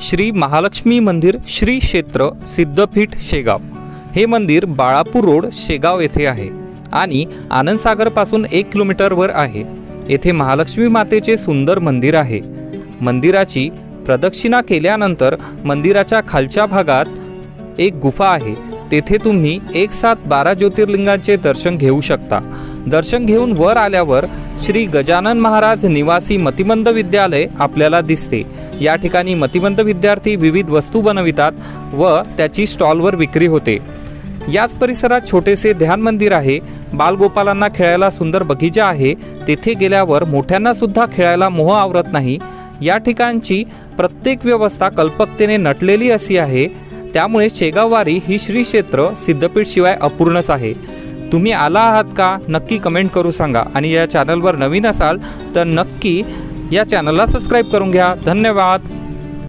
श्री महालक्ष्मी मंदिर श्री क्षेत्र सिद्धपीठ शेगाव। हे मंदिर बाळापूर रोड शेगाव येथे आहे आणि आनंदसागरपासून 1 किलोमीटरवर आहे। येथे महालक्ष्मी मातेचे सुंदर मंदिर आहे। मंदिराची प्रदक्षिणा केल्यानंतर मंदिराच्या खालच्या भागात एक गुफा आहे। तेथे तुम्ही 1/7/12 ज्योतिर्लिंगांचे दर्शन घेऊ शकता। दर्शन घेऊन वर आल्यावर श्री गजानन महाराज निवासी मतिमंद विद्यालय आपल्याला दिसते। या ठिकाणी मतिमंद विद्यार्थी विविध वस्तू बनवितात व त्याची स्टॉलवर विक्री होते। याच परिसरात छोटेसे ध्यान मंदिर आहे। बालगोपालांना खेळायला सुंदर बगीचा आहे। तेथे गेल्यावर मोठ्यांना सुद्धा खेळायला मोह आवरत नाही। या ठिकाणची प्रत्येक व्यवस्था कल्पकतेने नटलेली अशी आहे। त्यामुळे शेगाववारी ही श्री क्षेत्र सिद्धपीठ शिवाय अपूर्णच आहे। तुम्ही आला आहात का नक्की कमेंट करू सांगा आणि या चॅनलवर नवीन असाल तर नक्की या चॅनलला सबस्क्राइब करून घ्या। धन्यवाद।